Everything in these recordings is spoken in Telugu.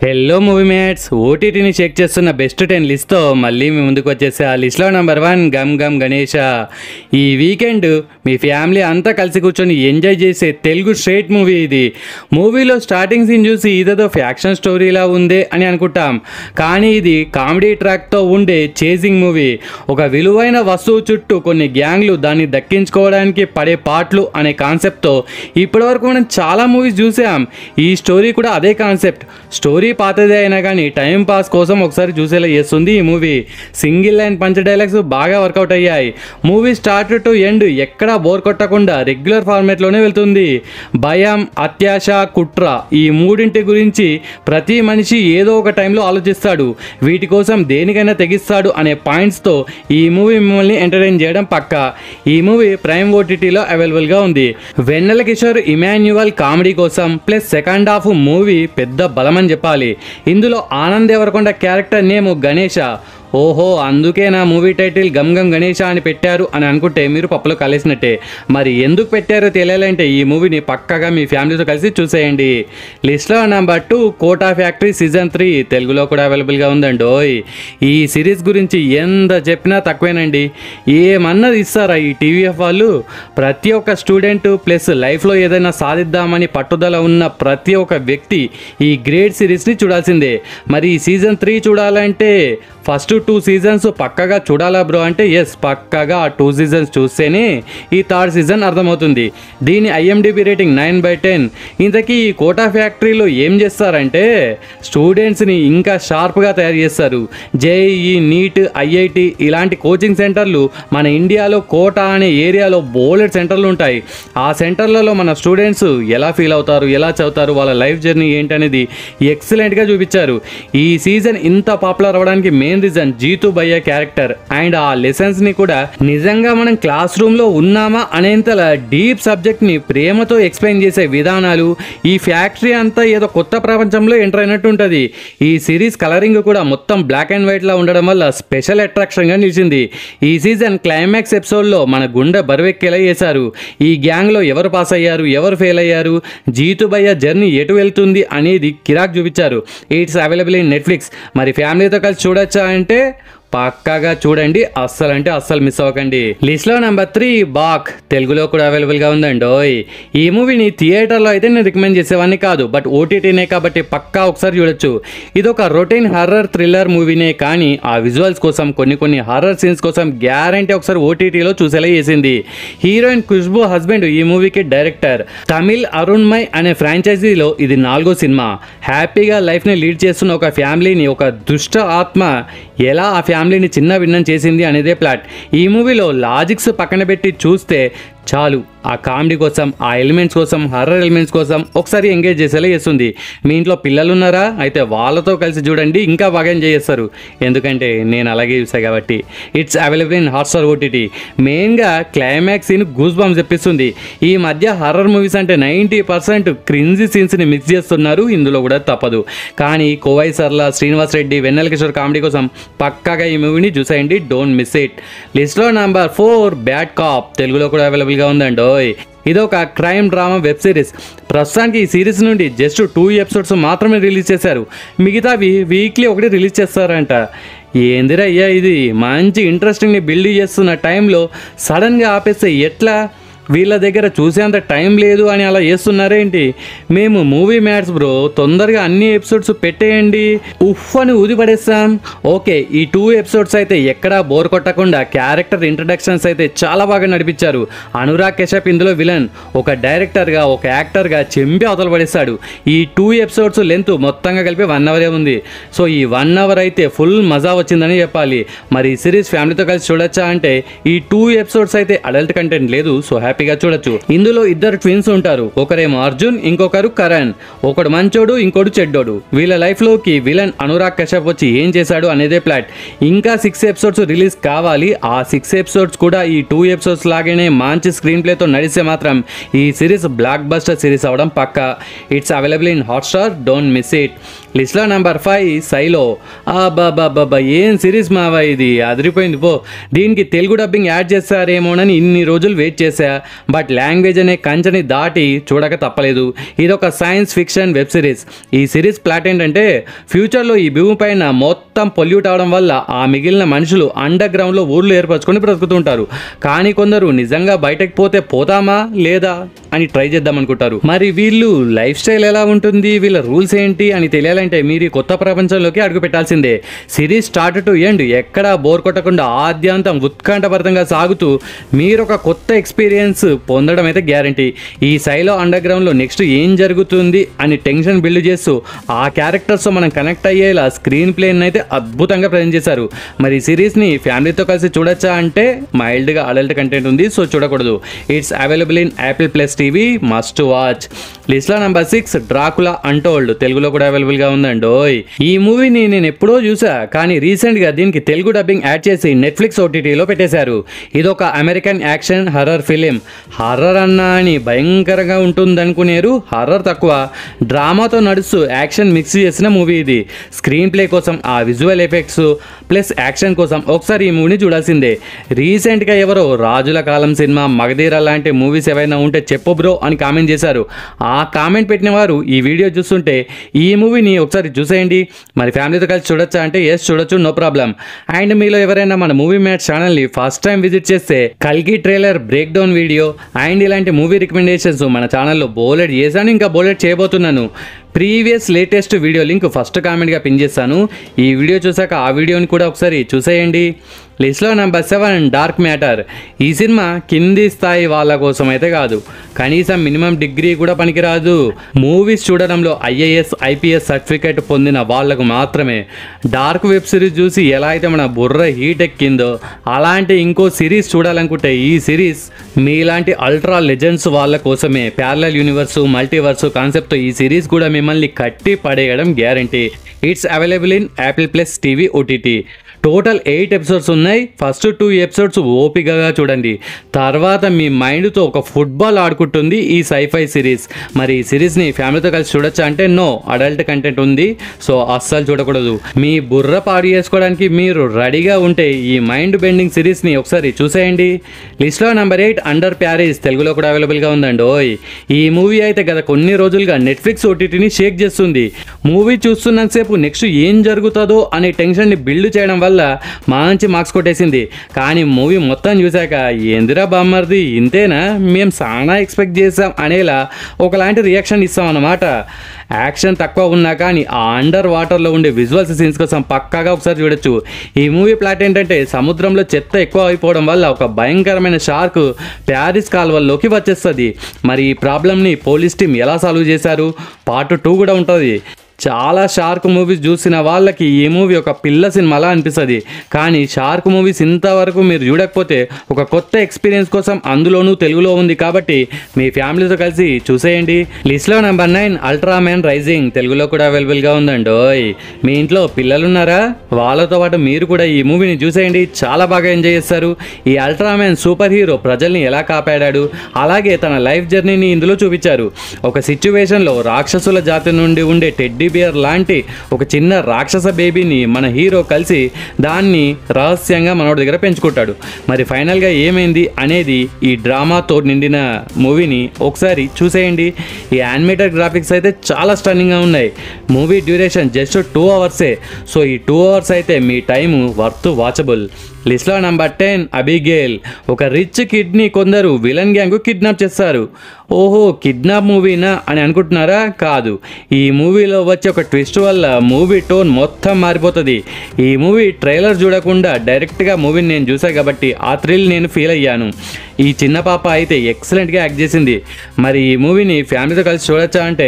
హలో మూవీ మేట్స్, ఓటీటీని చెక్ చేస్తున్న బెస్ట్ 10 లిస్ట్తో మళ్ళీ మీ ముందుకు వచ్చేసా. ఆ లిస్ట్లో నెంబర్ 1 గమ్ గమ్ గణేష. ఈ వీకెండ్ మీ ఫ్యామిలీ అంతా కలిసి కూర్చొని ఎంజాయ్ చేసే తెలుగు స్ట్రేట్ మూవీ ఇది. మూవీలో స్టార్టింగ్ సీన్ చూసి ఇదేదో ఫ్యాక్షన్ స్టోరీలా ఉందే అని అనుకుంటాం, కానీ ఇది కామెడీ ట్రాక్తో ఉండే చేజింగ్ మూవీ. ఒక విలువైన వస్తువు చుట్టూ కొన్ని గ్యాంగ్లు దాన్ని దక్కించుకోవడానికి పడే పాటలు అనే కాన్సెప్ట్తో ఇప్పటివరకు మనం చాలా మూవీస్ చూసాం. ఈ స్టోరీ కూడా అదే కాన్సెప్ట్. స్టోరీ పాతదే అయినా కానీ టైం పాస్ కోసం ఒకసారి చూసేలా చేస్తుంది ఈ movie. Single line punch dialogues బాగా వర్కౌట్ అయ్యాయి. మూవీ స్టార్ట్ టు ఎండ్ ఎక్కడా బోర్ కొట్టకుండా రెగ్యులర్ ఫార్మేట్లోనే వెళ్తుంది. భయం, అత్యాశ, కుట్ర ఈ మూడింటి గురించి ప్రతి మనిషి ఏదో ఒక టైంలో ఆలోచిస్తాడు. వీటి కోసం దేనికైనా తెగిస్తాడు అనే పాయింట్స్తో ఈ మూవీ మిమ్మల్ని ఎంటర్టైన్ చేయడం పక్కా. ఈ మూవీ ప్రైమ్ ఓటీటీలో అవైలబుల్గా ఉంది. వెన్నెల కిషోర్ ఇమాన్యువల్ కామెడీ కోసం ప్లస్ సెకండ్ హాఫ్ మూవీ పెద్ద బలమని చెప్పాలి. ఇందులో ఆనంద్ దేవరకొండ క్యారెక్టర్ నేమ్ గణేష. ఓహో, అందుకే నా మూవీ టైటిల్ గమ్ గమ్ గణేష అని పెట్టారు అని అనుకుంటే మీరు పప్పులో కలిసినట్టే. మరి ఎందుకు పెట్టారో తెలియాలంటే ఈ మూవీని పక్కగా మీ ఫ్యామిలీతో కలిసి చూసేయండి. లిస్ట్లో నెంబర్ 2 కోటా ఫ్యాక్టరీ సీజన్ 3 తెలుగులో కూడా అవైలబుల్గా ఉందండి. ఈ సిరీస్ గురించి ఎంత చెప్పినా తక్కువేనండి. ఏమన్నది ఇస్తారా ఈ టీవీఎఫ్ వాళ్ళు? ప్రతి ఒక్క స్టూడెంట్ ప్లస్ లైఫ్లో ఏదైనా సాధిద్దామని పట్టుదల ఉన్న ప్రతి ఒక్క వ్యక్తి ఈ గ్రేట్ సిరీస్ని చూడాల్సిందే. మరి ఈ సీజన్ 3 చూడాలంటే ఫస్ట్ 2 సీజన్స్ పక్కగా చూడాలా బ్రో అంటే ఎస్, పక్కగా ఆ 2 సీజన్స్ చూస్తేనే ఈ థర్డ్ సీజన్ అర్థమవుతుంది. దీని ఐఎండిబి రేటింగ్ 9/10. ఇంతకీ ఈ కోటా ఫ్యాక్టరీలో ఏం చేస్తారంటే స్టూడెంట్స్ని ఇంకా షార్ప్గా తయారు చేస్తారు. జేఈఈ, నీట్, ఐఐటి ఇలాంటి కోచింగ్ సెంటర్లు మన ఇండియాలో కోటా అనే ఏరియాలో బోలెడ్ సెంటర్లు ఉంటాయి. ఆ సెంటర్లలో మన స్టూడెంట్స్ ఎలా ఫీల్ అవుతారు, ఎలా చదువుతారు, వాళ్ళ లైఫ్ జర్నీ ఏంటనేది ఎక్సలెంట్గా చూపించారు. ఈ సీజన్ ఇంత పాపులర్ అవ్వడానికి మెయిన్ రీజన్ జీతు భయ్య క్యారెక్టర్ అండ్ ఆ లెసన్స్ ని కూడా నిజంగా మనం క్లాస్ రూమ్ లో ఉన్నామా అనేంతలా డీప్ సబ్జెక్ట్ ని ప్రేమతో ఎక్స్ప్లెయిన్ చేసే విధానాలు. ఈ ఫ్యాక్టరీ అంతా ఏదో కొత్త ప్రపంచంలో ఎంటర్ అయినట్టు ఉంటుంది. ఈ సిరీస్ కలరింగ్ కూడా మొత్తం బ్లాక్ అండ్ వైట్ లా ఉండడం వల్ల స్పెషల్ అట్రాక్షన్ గా నిలిచింది. ఈ సీజన్ క్లైమాక్స్ ఎపిసోడ్ లో మన గుండె బరువెక్కేలా చేశారు. ఈ గ్యాంగ్ లో ఎవరు పాస్ అయ్యారు, ఎవరు ఫెయిల్ అయ్యారు, జీతు భయ్య జర్నీ ఎటు వెళ్తుంది అనేది కిరాక్ చూపించారు. It's available in Netflix. మరి ఫ్యామిలీతో కలిసి చూడొచ్చా అంటే పక్కాగా చూడండి, అస్సలు అంటే అస్సలు మిస్ అవ్వకండి. లిస్ట్లో నెంబర్ 3 బాక్ తెలుగులో కూడా అవైలబుల్గా ఉందండి. ఈ మూవీని థియేటర్లో అయితే నేను రికమెండ్ చేసేవాడిని కాదు, బట్ ఓటీటీనే కాబట్టి పక్కా ఒకసారి చూడొచ్చు. ఇది ఒక రొటీన్ హర్రర్ థ్రిల్లర్ మూవీనే, కానీ ఆ విజువల్స్ కోసం కొన్ని హర్రర్ సీన్స్ కోసం గ్యారంటీ ఒకసారి ఓటీటీలో చూసేలా చేసింది. హీరోయిన్ ఖుష్బూ హస్బెండ్ ఈ మూవీకి డైరెక్టర్. తమిళ్ అరుణ్మయ్ అనే ఫ్రాంచైజీలో ఇది 4వ సినిమా. హ్యాపీగా లైఫ్ని లీడ్ చేస్తున్న ఒక ఫ్యామిలీని ఒక దుష్ట ఆత్మ ఎలా ఆ ఫ్యామిలీని చిన్న భిన్నం చేసింది అనేదే ప్లాట్. ఈ మూవీలో లాజిక్స్ పక్కన పెట్టి చూస్తే చాలు, ఆ కామెడీ కోసం, ఆ ఎలిమెంట్స్ కోసం, హర్రర్ ఎలిమెంట్స్ కోసం ఒకసారి ఎంగేజ్ చేసేలా చేస్తుంది. మీ ఇంట్లో పిల్లలు ఉన్నారా? అయితే వాళ్ళతో కలిసి చూడండి, ఇంకా బాగా ఎంజాయ్ చేస్తారు. ఎందుకంటే నేను అలాగే చూసాను కాబట్టి. It's available in Hotstar OTT. మెయిన్గా క్లైమాక్స్ సీన్ గూస్ బంప్స్ తెప్పిస్తుంది. ఈ మధ్య హర్రర్ మూవీస్ అంటే 90% క్రింజీ సీన్స్ని మిక్స్ చేస్తున్నారు, ఇందులో కూడా తప్పదు. కానీ కోవై సర్లా, శ్రీనివాస్ రెడ్డి, వెన్నెల కిషోర్ కామెడీ కోసం పక్కాగా ఈ మూవీని చూసేయండి, డోంట్ మిస్ ఇట్. లిస్ట్లో నెంబర్ 4 బ్యాడ్ కాప్ తెలుగులో కూడా అవైలబుల్గా ఉందండి. ఇది ఒక క్రైమ్ డ్రామా వెబ్ సిరీస్. ప్రస్తుతానికి ఈ సిరీస్ నుండి జస్ట్ 2 ఎపిసోడ్స్ మాత్రమే రిలీజ్ చేశారు. మిగతావి వీక్లీ ఒకటి రిలీజ్ చేస్తారంట. ఏందిరయ్యా ఇది? మంచి ఇంట్రెస్టింగ్ని బిల్డ్ చేస్తున్న టైంలో సడన్గా ఆపేస్తే ఎట్లా? వీళ్ళ దగ్గర చూసేంత టైం లేదు అని అలా చేస్తున్నారేంటి? మేము మూవీ మ్యాట్స్ బ్రో, తొందరగా అన్ని ఎపిసోడ్స్ పెట్టేయండి, ఉఫ్ అని ఊది పడేస్తాం. ఓకే, ఈ 2 ఎపిసోడ్స్ అయితే ఎక్కడా బోర్ కొట్టకుండా క్యారెక్టర్ ఇంట్రడక్షన్స్ అయితే చాలా బాగా నడిపించారు. అనురాగ్ కశ్యప్ ఇందులో విలన్. ఒక డైరెక్టర్గా, ఒక యాక్టర్గా చెంపి అవతల పడేస్తాడు. ఈ 2 ఎపిసోడ్స్ లెంత్ మొత్తంగా కలిపి 1 అవరే ఉంది. సో ఈ 1 అవర్ అయితే ఫుల్ మజా వచ్చిందని చెప్పాలి. మరి ఈ సిరీస్ ఫ్యామిలీతో కలిసి చూడొచ్చా అంటే ఈ 2 ఎపిసోడ్స్ అయితే అడల్ట్ కంటెంట్ లేదు, సో హ్యాపీగా చూడొచ్చు. ఇందులో ఇద్దరు ట్విన్స్ ఉంటారు. ఒకరేమో అర్జున్, ఇంకొకరు కరణ్. ఒకడు మంచోడు, ఇంకోడు చెడ్డోడు. వీళ్ళ లైఫ్ లోకి విలన్ అనురాగ్ కశ్యప్ వచ్చి ఏం చేశాడు అనేదే ప్లాట్. ఇంకా 6 ఎపిసోడ్స్ రిలీజ్ కావాలి. ఆ 6 ఎపిసోడ్స్ కూడా ఈ 2 ఎపిసోడ్స్ లాగానే మంచి స్క్రీన్ ప్లేతో నడిస్తే మాత్రం ఈ సిరీస్ బ్లాక్ బస్టర్ సిరీస్ అవడం పక్కా. It's available in Hotstar, don't miss it. లిస్ట్లో నెంబర్ 5 సైలో. అబ్బాబ్బాబ్బా ఏం సిరీస్ మావా, ఇది అదిరిపోయింది పో. దీనికి తెలుగు డబ్బింగ్ యాడ్ చేస్తారేమోనని ఇన్ని రోజులు వెయిట్ చేశా, బట్ లాంగ్వేజ్ అనే కంచెని దాటి చూడక తప్పలేదు. ఇదొక సైన్స్ ఫిక్షన్ వెబ్ సిరీస్. ఈ సిరీస్ ప్లాట్ ఏంటంటే, ఫ్యూచర్లో ఈ భూమి పైన మొత్తం పొల్యూట్ అవడం వల్ల ఆ మిగిలిన మనుషులు అండర్ గ్రౌండ్లో ఊర్లు ఏర్పరచుకొని బ్రతుకుతుంటారు. కానీ కొందరు నిజంగా బయటకు పోతే పోతామా లేదా అని ట్రై చేద్దాం అనుకుంటారు. మరి వీళ్ళు లైఫ్ స్టైల్ ఎలా ఉంటుంది, వీళ్ళ రూల్స్ ఏంటి అని తెలియాలంటే మీరు ఈ కొత్త ప్రపంచంలోకి అడుగు పెట్టాల్సిందే. సిరీస్ స్టార్ట్ టు ఎండ్ ఎక్కడా బోర్ కొట్టకుండా ఆద్యంతం ఉత్కంఠభరితంగా సాగుతూ మీరు ఒక కొత్త ఎక్స్పీరియన్స్ పొందడం అయితే గ్యారంటీ. ఈ సైలో అండర్ గ్రౌండ్లో నెక్స్ట్ ఏం జరుగుతుంది అని టెన్షన్ బిల్డ్ చేస్తూ ఆ క్యారెక్టర్స్తో మనం కనెక్ట్ అయ్యేలా స్క్రీన్ ప్లేని అయితే అద్భుతంగా ప్రజెంట్ చేశారు. మరి ఈ సిరీస్ని ఫ్యామిలీతో కలిసి చూడొచ్చా అంటే మైల్డ్గా అడల్ట్ కంటెంట్ ఉంది, సో చూడకూడదు. It's available in Apple plus TV, must watch. లిస్ట్లో నెంబర్ 6 డ్రాకులా అన్టోల్డ్. తెలుగులో కూడా అవైలబుల్గా ఉందండోయ్. ఈ మూవీని నేను ఎప్పుడో చూసా, కానీ రీసెంట్గా దీనికి తెలుగు డబ్బింగ్ యాడ్ చేసి నెట్ఫ్లిక్స్ ఓటీటీలో పెట్టేశారు. ఇదొక American action horror film. Horror అన్నా అని భయంకరంగా ఉంటుందనుకునేరు, హర్రర్ తక్కువ, డ్రామాతో నడుస్తూ యాక్షన్ మిక్స్ చేసిన మూవీ ఇది. స్క్రీన్ ప్లే కోసం, ఆ విజువల్ ఎఫెక్ట్స్ ప్లస్ యాక్షన్ కోసం ఒకసారి ఈ మూవీని చూడాల్సిందే. రీసెంట్గా ఎవరో రాజుల కాలం సినిమా, మగధీర లాంటి మూవీస్ ఏవైనా ఉంటే చెప్పు బ్రో అని కామెంట్ చేశారు. ఆ కామెంట్ పెట్టిన వారు ఈ వీడియో చూస్తుంటే ఈ మూవీని ఒకసారి చూసేయండి. మరి ఫ్యామిలీతో కలిసి చూడొచ్చా అంటే ఎస్ చూడొచ్చు, నో ప్రాబ్లం. అండ్ మీలో ఎవరైనా మన మూవీ మ్యాట్ ఛానల్ని ఫస్ట్ టైం విజిట్ చేస్తే కల్కి trailer break down video and ఇలాంటి మూవీ రికమెండేషన్స్ మన ఛానల్లో బోలెడ్ చేశాను, ఇంకా బోలెడ్ చేయబోతున్నాను. Previous latest video link first కామెంట్గా పిన్ చేస్తాను. ఈ వీడియో చూసాక ఆ వీడియోని కూడా ఒకసారి చూసేయండి. లిస్ట్లో నెంబర్ 7 డార్క్ మ్యాటర్. ఈ సినిమా కింది స్థాయి వాళ్ళ కోసం అయితే కాదు, కనీసం మినిమం డిగ్రీ కూడా పనికిరాదు. మూవీస్ చూడడంలో ఐఏఎస్ ఐపీఎస్ సర్టిఫికేట్ పొందిన వాళ్లకు మాత్రమే. డార్క్ వెబ్ సిరీస్ చూసి ఎలా అయితే మన బుర్ర హీట్ ఎక్కిందో అలాంటి ఇంకో సిరీస్ చూడాలనుకుంటే ఈ సిరీస్ మీలాంటి అల్ట్రా లెజెండ్స్ వాళ్ళ కోసమే. ప్యారలల్ యూనివర్సు, మల్టీవర్సు కాన్సెప్ట్తో ఈ సిరీస్ కూడా మిమ్మల్ని కట్టి పడేయడం guarantee. It's available in Apple plus TV OTT. Total 8 episodes ఉన్నాయి. ఫస్ట్ 2 ఎపిసోడ్స్ ఓపికగా చూడండి, తర్వాత మీ మైండ్తో ఒక ఫుట్బాల్ ఆడుకుంటుంది ఈ సైఫై సిరీస్. మరి ఈ సిరీస్ని ఫ్యామిలీతో కలిసి చూడొచ్చా అంటే నో, అడల్ట్ కంటెంట్ ఉంది, సో అస్సలు చూడకూడదు. మీ బుర్ర పాడు చేసుకోవడానికి మీరు రెడీగా ఉంటే ఈ మైండ్ బెండింగ్ సిరీస్ని ఒకసారి చూసేయండి. లిస్ట్లో నెంబర్ 8 అండర్ ప్యారిస్. తెలుగులో కూడా అవైలబుల్గా ఉందండి. ఈ మూవీ అయితే గత కొన్ని రోజులుగా నెట్ఫ్లిక్స్ ఓటీటీని షేక్ చేస్తుంది. మూవీ చూస్తున్నంతసేపు నెక్స్ట్ ఏం జరుగుతుందో అనే టెన్షన్ని బిల్డ్ చేయడం వల్ల మంచి మార్క్స్ కొట్టేసింది. కానీ మూవీ మొత్తం చూశాక ఏందిరా బామ్మర్ది ఇంతేనా, మేము చాలా ఎక్స్పెక్ట్ చేసాం అనేలా ఒకలాంటి రియాక్షన్ ఇస్తాం అన్నమాట. యాక్షన్ తక్కువ ఉన్నా కానీ ఆ అండర్ వాటర్లో ఉండే విజువల్స్ సీన్స్ కోసం పక్కాగా ఒకసారి చూడొచ్చు. ఈ మూవీ ప్లాట్ ఏంటంటే, సముద్రంలో చెత్త ఎక్కువ అయిపోవడం వల్ల ఒక భయంకరమైన షార్క్ ప్యారిస్ కాల్వల్లోకి వచ్చేస్తుంది. మరి ఈ ప్రాబ్లమ్ని పోలీస్ టీం ఎలా సాల్వ్ చేశారు, పార్ట్ 2 కూడా ఉంటుంది. చాలా షార్క్ మూవీస్ చూసిన వాళ్ళకి ఈ మూవీ ఒక పిల్ల సినిమాలా అనిపిస్తుంది. కానీ షార్క్ మూవీస్ ఇంతవరకు మీరు చూడకపోతే ఒక కొత్త ఎక్స్పీరియన్స్ కోసం అందులోనూ తెలుగులో ఉంది కాబట్టి మీ ఫ్యామిలీతో కలిసి చూసేయండి. లిస్ట్లో నెంబర్ 9 అల్ట్రామ్యాన్ రైజింగ్. తెలుగులో కూడా అవైలబుల్గా ఉందండి. మీ ఇంట్లో పిల్లలు ఉన్నారా, వాళ్ళతో పాటు మీరు కూడా ఈ మూవీని చూసేయండి, చాలా బాగా ఎంజాయ్ చేస్తారు. ఈ అల్ట్రామ్యాన్ సూపర్ హీరో ప్రజల్ని ఎలా కాపాడాడు, అలాగే తన లైఫ్ జర్నీని ఇందులో చూపించారు. ఒక సిచ్యువేషన్లో రాక్షసుల జాతి నుండి ఉండే టెడ్డీ బియర్ లాంటి ఒక చిన్న రాక్షస బేబీని మన హీరో కలిసి దాన్ని రహస్యంగా మనోడి దగ్గర పెంచుకుంటాడు. మరి ఫైనల్గా ఏమైంది అనేది ఈ డ్రామాతో నిండిన మూవీని ఒకసారి చూసేయండి. ఈ యానిమేటెడ్ గ్రాఫిక్స్ అయితే చాలా స్టన్నింగ్గా ఉన్నాయి. మూవీ డ్యూరేషన్ జస్ట్ 2 అవర్సే, సో ఈ 2 అవర్స్ అయితే మీ టైము వర్త్ వాచబుల్. లిస్ట్లో నెంబర్ 10 అబిగేల్. ఒక రిచ్ కిడ్ని కొందరు విలన్ గ్యాంగ్ కిడ్నాప్ చేస్తారు. ఓహో కిడ్నాప్ మూవీనా అని అనుకుంటున్నారా? కాదు, ఈ మూవీలో వచ్చే ఒక ట్విస్ట్ వల్ల మూవీ టోన్ మొత్తం మారిపోతుంది. ఈ మూవీ ట్రైలర్ చూడకుండా డైరెక్ట్గా మూవీని నేను చూసాను కాబట్టి ఆ థ్రిల్ నేను ఫీల్ అయ్యాను. ఈ చిన్న పాప అయితే ఎక్సలెంట్గా యాక్ట్ చేసింది. మరి ఈ మూవీని ఫ్యామిలీతో కలిసి చూడొచ్చా అంటే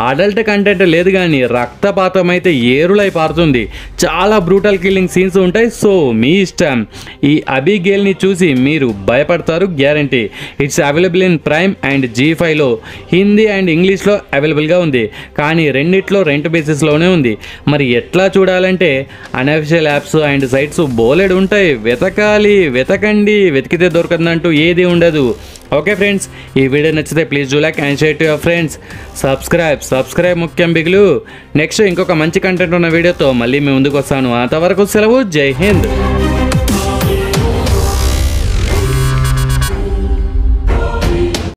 అడల్ట్ కంటెంట్ లేదు, కానీ రక్తపాతం అయితే ఏరులై పారుతుంది. చాలా బ్రూటల్ కిల్లింగ్ సీన్స్ ఉంటాయి, సో మీ ఇష్టం. ఈ అబిగేల్ని చూసి మీరు భయపడతారు guarantee. It's available in Prime and G5లో హిందీ అండ్ ఇంగ్లీష్లో అవైలబుల్గా ఉంది, కానీ రెండిట్లో రెంట్ బేసిస్లోనే ఉంది. మరి ఎట్లా చూడాలంటే అన్అఫిషియల్ యాప్స్ అండ్ సైట్స్ బోలెడ్ ఉంటాయి, వెతకాలి, వెతకండి, వెతికితే దొరకదంటూ ఏది ఉండదు. ఓకే ఫ్రెండ్స్, ఈ వీడియో నచ్చితే please do like and share to your friends. Subscribe ముఖ్యం బిగులు. నెక్స్ట్ ఇంకొక మంచి కంటెంట్ ఉన్న వీడియోతో మళ్ళీ మీ ముందుకు వస్తాను. అంతవరకు సెలవు. జై హింద్.